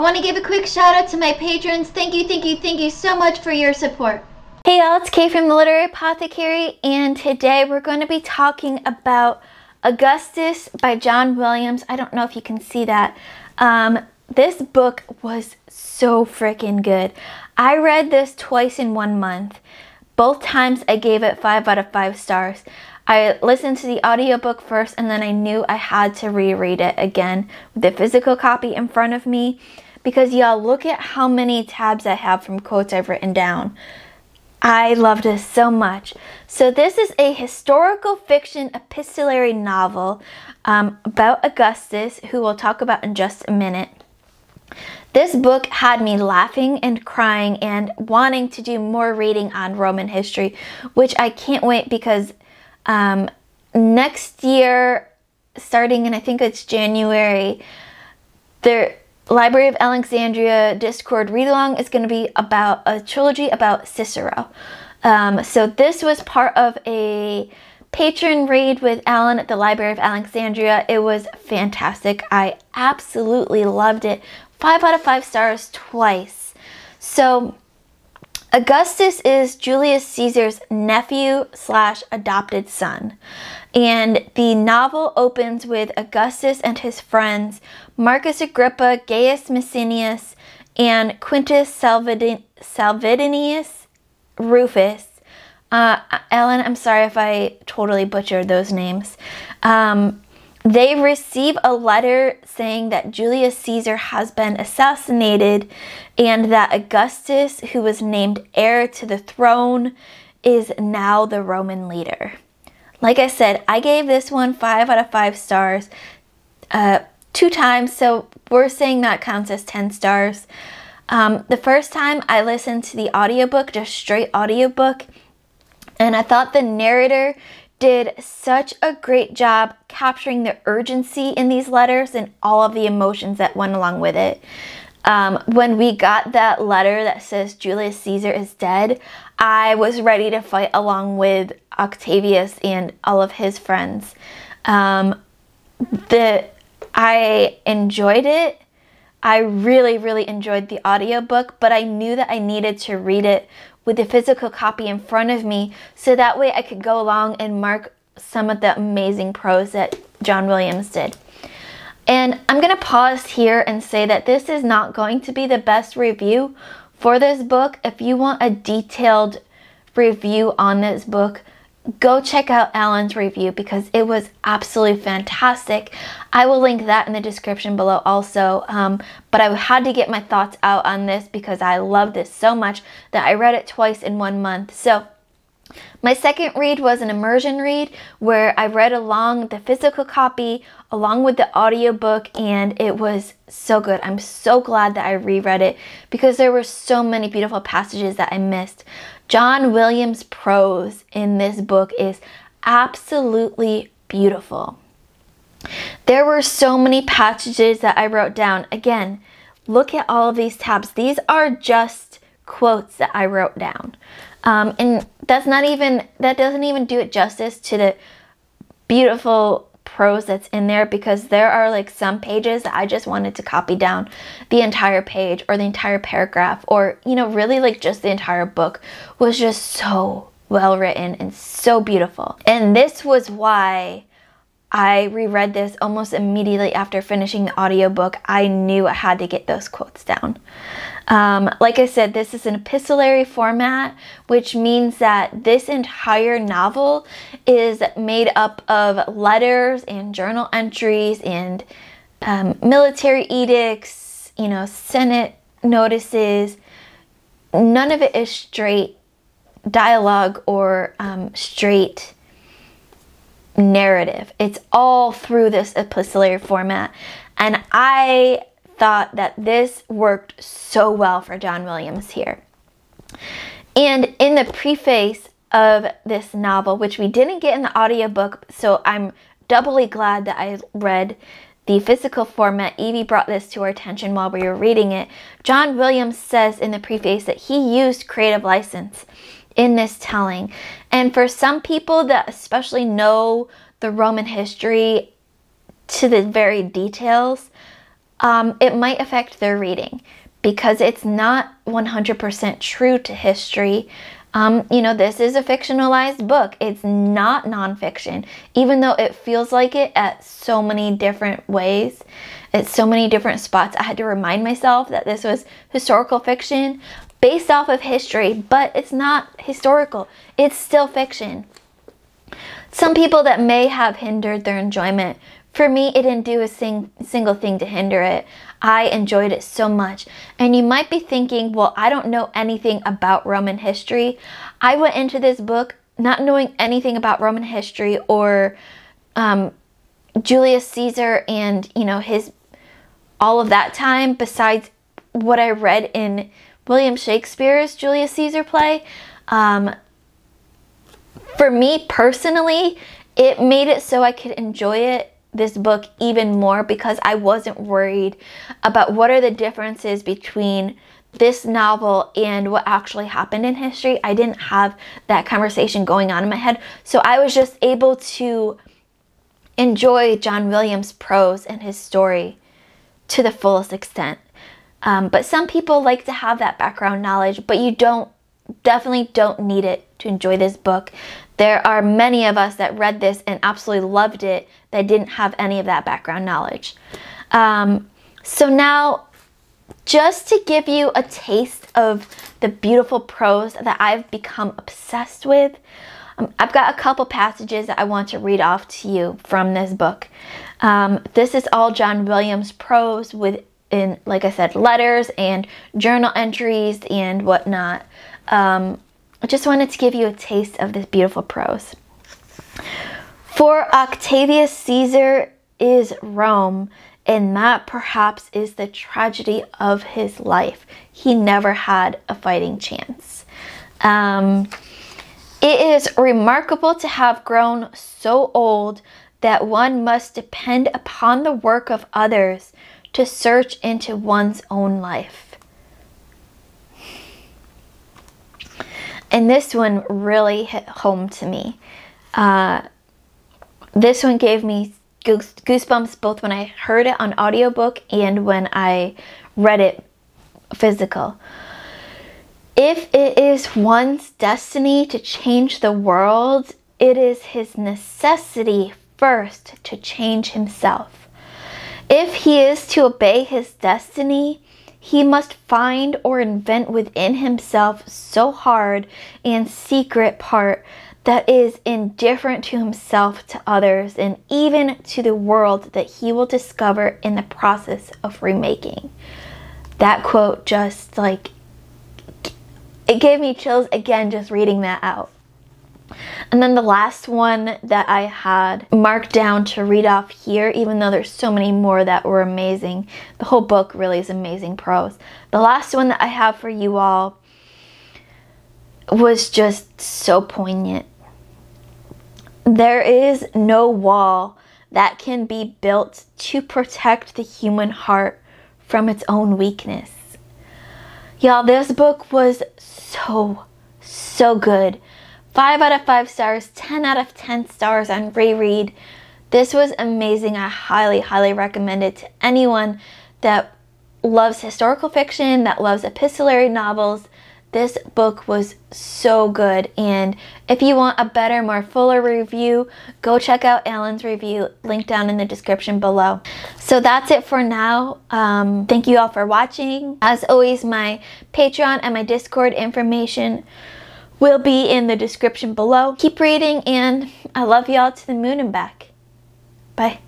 want to give a quick shout out to my patrons. Thank you so much for your support. Hey y'all, it's Kay from the Literary Apothecary, and today we're going to be talking about Augustus by John Williams. I don't know if you can see that. This book was so freaking good. I read this twice in 1 month. Both times I gave it 5 out of 5 stars. I listened to the audiobook first, and then I knew I had to reread it again with the physical copy in front of me, because y'all, look at how many tabs I have from quotes I've written down. I loved this so much. So this is a historical fiction epistolary novel about Augustus, who we'll talk about in just a minute. This book had me laughing and crying and wanting to do more reading on Roman history, which I can't wait, because next year, starting in, I think it's January, the Library of Alexandria Discord read-along is going to be about a trilogy about Cicero. So this was part of a patron read with Alan at the Library of Alexandria. It was fantastic. I absolutely loved it. 5 out of 5 stars twice. So Augustus is Julius Caesar's nephew / adopted son. And the novel opens with Augustus and his friends, Marcus Agrippa, Gaius Maecenas, and Quintus Salvidius Rufus. Ellen, I'm sorry if I totally butchered those names. They receive a letter saying that Julius Caesar has been assassinated and that Augustus, who was named heir to the throne, is now the Roman leader. Like I said, I gave this one 5 out of 5 stars 2 times, so we're saying that counts as 10 stars. The first time I listened to the audiobook, just straight audiobook, and I thought the narrator did such a great job capturing the urgency in these letters and all of the emotions that went along with it. When we got that letter that says Julius Caesar is dead, I was ready to fight along with Octavius and all of his friends. I enjoyed it. I really enjoyed the audiobook, but I knew that I needed to read it with the physical copy in front of me, so that way I could go along and mark some of the amazing prose that John Williams did. And I'm going to pause here and say that this is not going to be the best review for this book. If you want a detailed review on this book, go check out Alan's review, because it was absolutely fantastic. I will link that in the description below also, but I had to get my thoughts out on this because I loved this so much that I read it twice in 1 month. So my second read was an immersion read where I read along the physical copy along with the audiobook, and it was so good. I'm so glad that I reread it because there were so many beautiful passages that I missed. John Williams' prose in this book is absolutely beautiful. There were so many passages that I wrote down. Again, look at all of these tabs. These are just quotes that I wrote down. And that doesn't even do it justice to the beautiful prose that's in there, because there are like some pages that I just wanted to copy down the entire page or the entire paragraph, or really like just the entire book was just so well written and so beautiful. And this was why I reread this almost immediately after finishing the audiobook. I knew I had to get those quotes down. Like I said, this is an epistolary format, which means that this entire novel is made up of letters and journal entries and military edicts, Senate notices. None of it is straight dialogue or straight narrative. It's all through this epistolary format, and I thought that this worked so well for John Williams here. And in the preface of this novel, which we didn't get in the audiobook, so I'm doubly glad that I read the physical format. Evie brought this to our attention while we were reading it. John Williams says in the preface that he used creative license in this telling. And for some people that especially know the Roman history to the very details, it might affect their reading because it's not 100% true to history. You know, this is a fictionalized book. It's not nonfiction, even though it feels like it at so many different ways. It's so many different spots. I had to remind myself that this was historical fiction based off of history, but it's not historical. It's still fiction. Some people that may have hindered their enjoyment. For me, it didn't do a single thing to hinder it. I enjoyed it so much. And you might be thinking, well, I don't know anything about Roman history. I went into this book not knowing anything about Roman history or Julius Caesar and, you know, all of that time besides what I read in William Shakespeare's Julius Caesar play. For me personally, it made it so I could enjoy this book even more because I wasn't worried about what are the differences between this novel and what actually happened in history. I didn't have that conversation going on in my head. So I was just able to enjoy John Williams' prose and his story to the fullest extent. But some people like to have that background knowledge, but you definitely don't need it to enjoy this book. There are many of us that read this and absolutely loved it that didn't have any of that background knowledge. So now, just to give you a taste of the beautiful prose that I've become obsessed with, I've got a couple passages that I want to read off to you from this book. This is all John Williams' prose in, like I said, letters and journal entries and whatnot. I just wanted to give you a taste of this beautiful prose. For Octavius Caesar is Rome, and that perhaps is the tragedy of his life. He never had a fighting chance. It is remarkable to have grown so old that one must depend upon the work of others to search into one's own life. And this one really hit home to me. This one gave me goosebumps both when I heard it on audiobook and when I read it physical. If it is one's destiny to change the world, it is his necessity first to change himself. If he is to obey his destiny, he must find or invent within himself so hard and secret part that is indifferent to himself, to others, and even to the world that he will discover in the process of remaking. That quote just it gave me chills again just reading that out. And then the last one that I had marked down to read off here, even though there's so many more that were amazing. The whole book really is amazing prose. The last one that I have for you all was just so poignant. There is no wall that can be built to protect the human heart from its own weakness. Y'all, this book was so good. 5 out of 5 stars, 10 out of 10 stars on reread. This was amazing. I highly recommend it to anyone that loves historical fiction, that loves epistolary novels. This book was so good. And if you want a better, more fuller review, go check out Alan's review, link down in the description below. So that's it for now. Thank you all for watching. As always, my Patreon and my Discord information will be in the description below. Keep reading, and I love y'all to the moon and back. Bye.